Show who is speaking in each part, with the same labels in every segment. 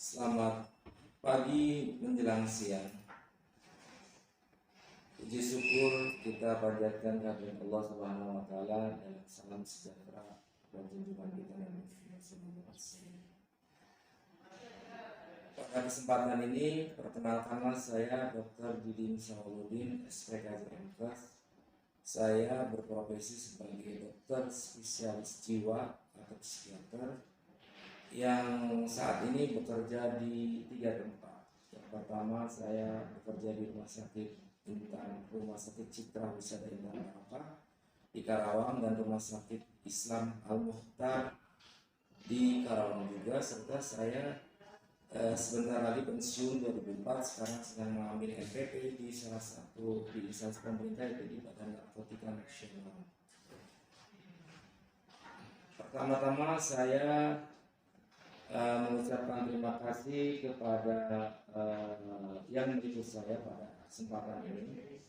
Speaker 1: Selamat pagi menjelang siang. Puji syukur kita panjatkan kehadirat Allah Subhanahu wa taala dan salam sejahtera dan junjungan kita Nabi Muhammad SAW. Pada kesempatan ini perkenalkanlah saya Dr. Didin Syahuluddin, SPKJ MKes. Saya berprofesi sebagai dokter spesialis jiwa atau psikiater yang saat ini bekerja di 3 tempat. Yang pertama, saya bekerja di Rumah Sakit Citra Wisata Indah Parapat di Karawang, dan Rumah Sakit Islam Al-Mukhtar di Karawang juga. Serta saya sebentar lagi pensiun 2004, sekarang sedang mengambil MPP di salah satu instansi pemerintah, yaitu di Badan Narkotika Nasional. Pertama-tama saya mengucapkan terima kasih kepada yang meliput saya pada kesempatan ini,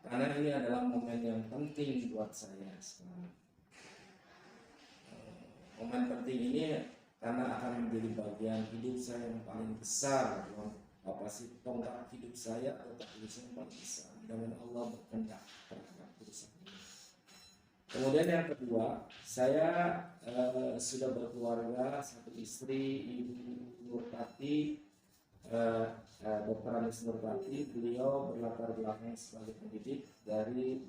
Speaker 1: karena ini adalah momen yang penting buat saya sekarang. Momen penting ini karena akan menjadi bagian hidup saya yang paling besar. Apa sih tonggak hidup saya atau tulisan yang paling besar, dan Allah berkehendak terhadap tulisan ini. Kemudian yang kedua, saya sudah berkeluarga, satu istri, Ibu Nurtati, Dr. Anis Nurtati. Beliau berlatar belakang sebagai pendidik dari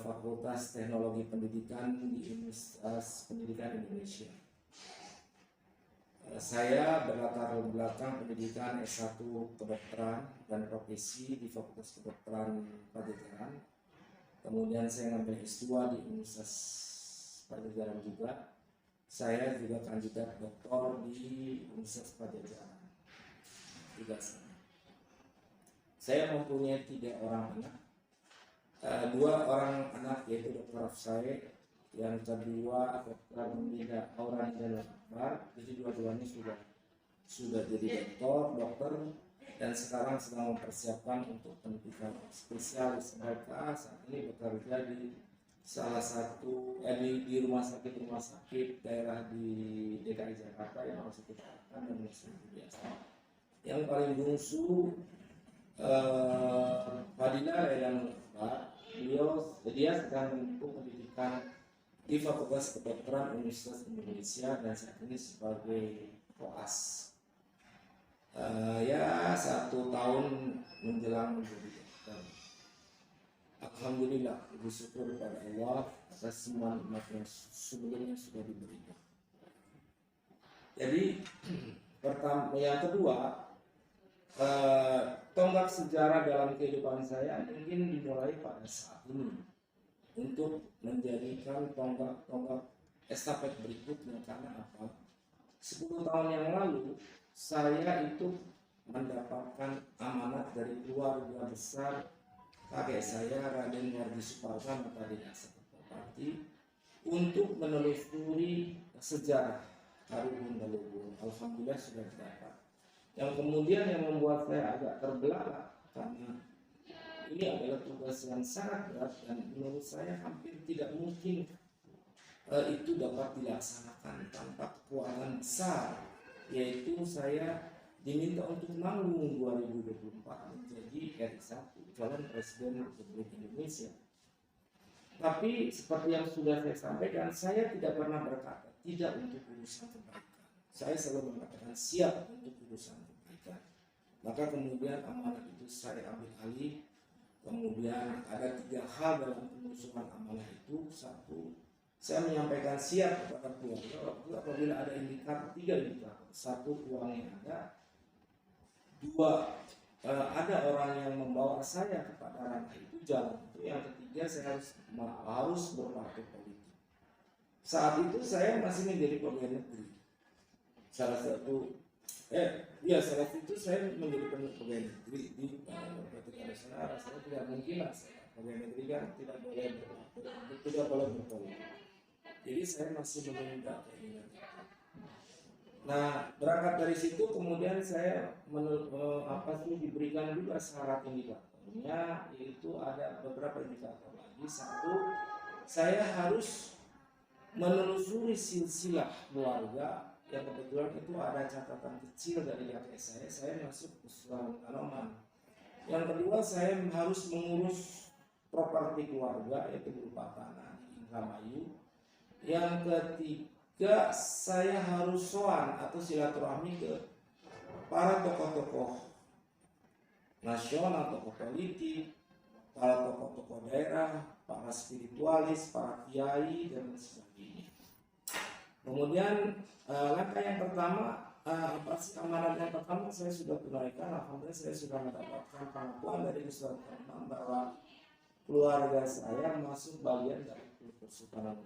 Speaker 1: Fakultas Teknologi Pendidikan di Universitas Pendidikan Indonesia. Saya berlatar belakang pendidikan S1 kedokteran dan profesi di Fakultas Kedokteran Pajajaran. Kemudian saya ngambil S2 di Universitas Pajajaran juga. Saya juga kandidat doktor di Universitas Pajajaran juga. Saya mempunyai 3 orang anak. 2 orang anak yaitu Dr. Afsai, yang kedua Dr. Mulia Aurani dan Akbar. Jadi dua-duanya sudah jadi dokter, dan sekarang sedang mempersiapkan untuk pendidikan spesialis. Mereka saat ini bekerja di salah satu di rumah sakit daerah di DKI Jakarta, yang harus kita katakan dan biasa. Yang paling bungsu Fadila Raylan Akbar, dia sedang menempuh pendidikan di Fakultas Kedokteran Universitas Indonesia dan saat ini sebagai koas. Ya 1 tahun menjelang menjadi dokter. Alhamdulillah, bersyukur kepada Allah atas semua nikmat yang sebelumnya sudah diberikan. Jadi yang kedua, tonggak sejarah dalam kehidupan saya mungkin dimulai pada saat ini untuk menjadikan tonggak estafet berikutnya. Karena apa? 10 tahun yang lalu saya itu mendapatkan amanat dari keluarga besar kakek saya, Raden Wardi Suparta Tadi Asapati, untuk menelusuri sejarah Karuhun Leluhur. Alhamdulillah sudah dapat. Yang kemudian yang membuat saya agak terbelalak, karena ini adalah tugas yang sangat berat dan menurut saya hampir tidak mungkin itu dapat dilaksanakan tanpa kekuatan besar, yaitu saya diminta untuk manggung 2024 menjadi RI1, calon Presiden Republik Indonesia. Tapi seperti yang sudah saya sampaikan, saya tidak pernah berkata tidak untuk urusan kebaikan. Saya selalu mengatakan siap untuk urusan kebaikan. Maka kemudian amanah itu saya ambil alih. Kemudian ada 3 hal dalam pengusulan amanah itu. 1, saya menyampaikan siap kepada keluarga apabila ada indikator, 3 indikator. 1, uangnya ada. 2, ada orang yang membawa saya kepada ranah itu, jalan itu. Yang ketiga, saya harus berpartai politik. Saat itu saya masih menjadi pegawai negeri. Salah itu saya menjadi pegawai negeri di Narkotika Nasional. Saya tidak mungkin lah, pegawai negeri kan tidak boleh berpolitik. Jadi saya masih menunda keinginan. Nah, berangkat dari situ kemudian saya diberikan juga syarat indikatornya, yaitu ada beberapa indikator lagi. 1, saya harus menelusuri silsilah keluarga yang kebetulan itu ada catatan kecil dari kakek saya masuk usulan tanaman. Yang kedua, saya harus mengurus properti keluarga, yaitu berupa tanah di Indramayu. Yang ketiga, saya harus soan atau silaturahmi ke para tokoh-tokoh nasional, tokoh politik, para tokoh-tokoh daerah, para spiritualis, para kiai, dan sebagainya. Kemudian langkah yang pertama, amanat yang pertama saya sudah tunaikan. Alhamdulillah saya sudah mendapatkan pengakuan dari Kesultanan bahwa keluarga saya masuk bagian dari Kesultanan.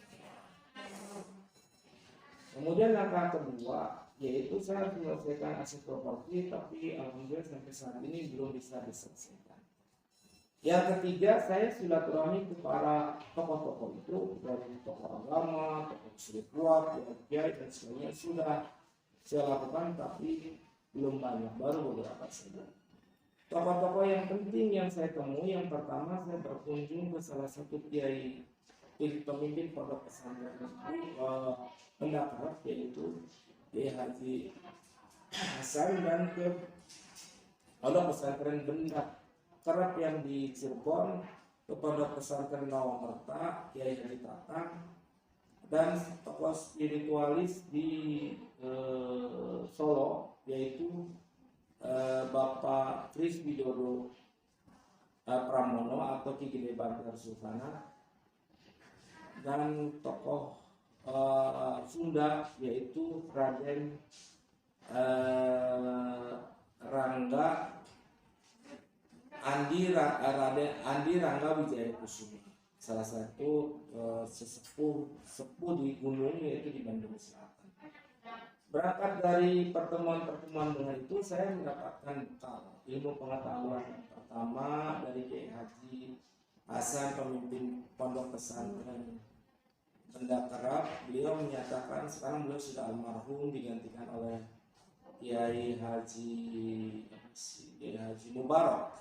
Speaker 1: Kemudian langkah kedua, yaitu saya menyelesaikan aset properti, tapi alhamdulillah sampai saat ini belum bisa diselesaikan. Yang ketiga, saya silaturahmi ke para tokoh-tokoh itu, dari tokoh agama, tokoh spiritual, kiai dan sebagainya sudah saya lakukan, tapi belum banyak, baru beberapa saja. Tokoh-tokoh yang penting yang saya temui, yang pertama saya berkunjung ke salah satu kiai pemimpin pondok pesantren pendapat, yaitu Kiai Haji Hasan, dan ke pondok pesantren Benda Kerap yang di Cirebon, ke pondok pesantren Nawamerta Kiai Haji Tatang, dan tokoh spiritualis di Solo, yaitu Bapak Kris Widodo Pramono atau Ki Gede Bandar Sultana, dan tokoh Sunda, yaitu Raden Rangga Andi Rangga Wijaya Kusuma, salah satu sepuh di gunung, yaitu di Bandung Selatan. Berangkat dari pertemuan-pertemuan dengan itu, saya mendapatkan ilmu pengetahuan pertama dari Kiai Haji Hasan, pemimpin pondok pesantren Benda Kerap. Beliau menyatakan, sekarang beliau sudah almarhum, digantikan oleh Kiai Haji Mubarak,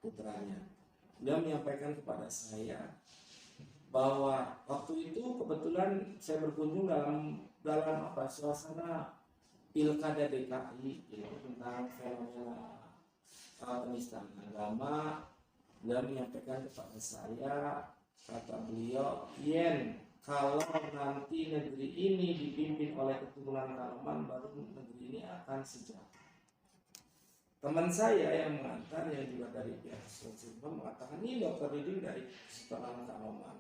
Speaker 1: putranya. Beliau menyampaikan kepada saya bahwa waktu itu kebetulan saya berkunjung dalam suasana pilkada DKI, tentang fenomena penistaan agama. Beliau menyampaikan kepada saya, kata beliau, Yen, kalau nanti negeri ini dipimpin oleh keturunan Kanoman, baru negeri ini akan sejahtera. Teman saya yang mengantar, yang juga dari pihak Sultan, mengatakan, ini dokter Diding dari keturunan Kanoman.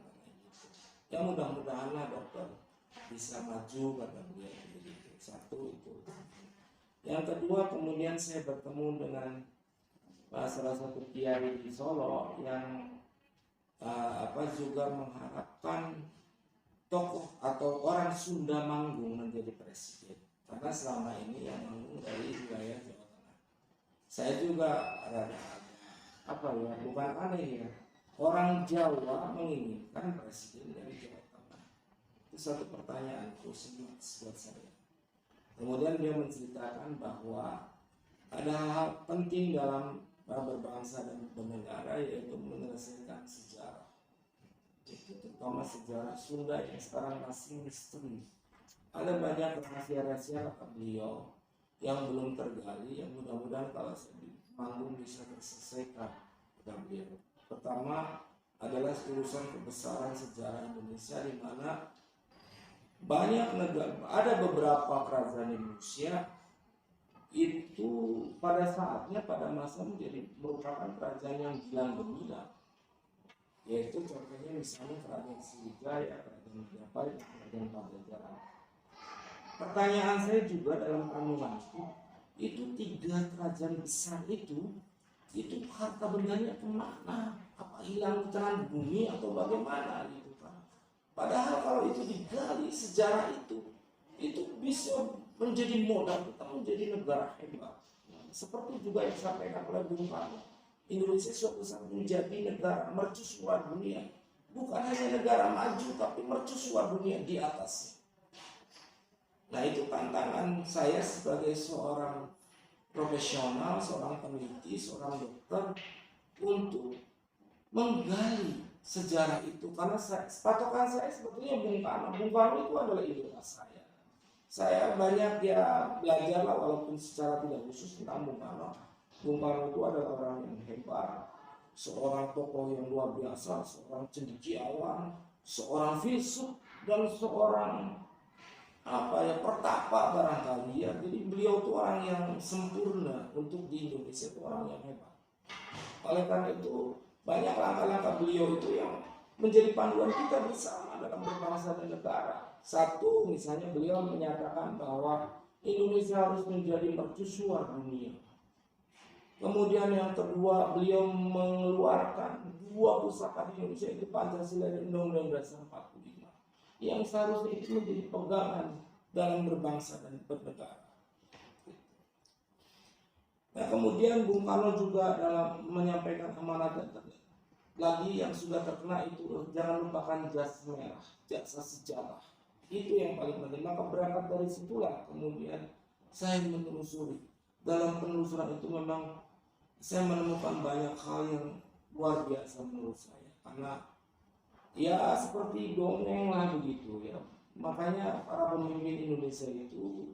Speaker 1: Ya mudah-mudahanlah dokter bisa maju, kata beliau. Satu itu. Yang kedua, kemudian saya bertemu dengan salah satu kiai di Solo yang juga mengharapkan tokoh atau orang Sunda Manggung menjadi presiden, karena selama ini yang manggung dari wilayah Jawa Tengah. Saya juga bukan aneh ya, orang Jawa menginginkan presiden dari Jawa Tengah. Itu satu pertanyaan khusus buat saya. Kemudian dia menceritakan bahwa ada hal penting dalam berbangsa dan bernegara, yaitu menyelesaikan sejarah, terutama sejarah Sunda yang sekarang masih misteri. Ada banyak rahasia-rahasia, kata beliau, yang belum tergali, yang mudah-mudahan kalau manggung bisa terselesaikan, kata beliau. Pertama adalah urusan kebesaran sejarah Indonesia, di mana banyak negara, ada beberapa kerajaan Indonesia itu pada saatnya, pada masa merupakan kerajaan yang gilang gemilang, yaitu contohnya misalnya kerajaan Sriwijaya, kerajaan Majapahit, dan kerajaan Pajajaran. Pertanyaan saya juga dalam kandungan itu tiga kerajaan besar itu harta bendanya kemana? Apa hilang di telan bumi atau bagaimana gitu kan? Padahal kalau itu digali sejarah itu bisa menjadi modal kita menjadi negara hebat. Seperti juga yang disampaikan oleh Bung Karno, Indonesia suatu saat menjadi negara mercusuar dunia. Bukan hanya negara maju, tapi mercusuar dunia di atasnya. Nah, itu tantangan saya sebagai seorang profesional, seorang peneliti, seorang dokter, untuk menggali sejarah itu. Karena patokan saya sebetulnya Bung Karno. Bung Karno itu adalah idola saya. saya banyak ya belajar lah walaupun secara tidak khusus tentang Bung Karno. Bung Karno itu adalah orang yang hebat, seorang tokoh yang luar biasa, seorang cendekiawan, seorang filsuf, dan seorang apa ya pertapa barangkali ya. Jadi beliau itu orang yang sempurna untuk di Indonesia, itu orang yang hebat. Oleh karena itu banyak langkah-langkah beliau itu yang menjadi panduan kita bersama dalam berbangsa dan negara. Satu, misalnya beliau menyatakan bahwa Indonesia harus menjadi mercusuar dunia. Kemudian yang kedua, beliau mengeluarkan dua pusaka di Indonesia, itu Pancasila dan Undang-Undang Dasar 45, yang seharusnya itu menjadi pegangan dalam berbangsa dan bernegara. Nah, kemudian Bung Karno juga dalam menyampaikan amanat lagi yang sudah terkena itu, jangan lupakan jas merah, jasa sejarah. Itu yang paling penting. Maka berangkat dari situlah kemudian saya menelusuri. Dalam penelusuran itu memang saya menemukan banyak hal yang luar biasa menurut saya. Karena ya seperti dongeng lah begitu ya. Makanya para pemimpin Indonesia itu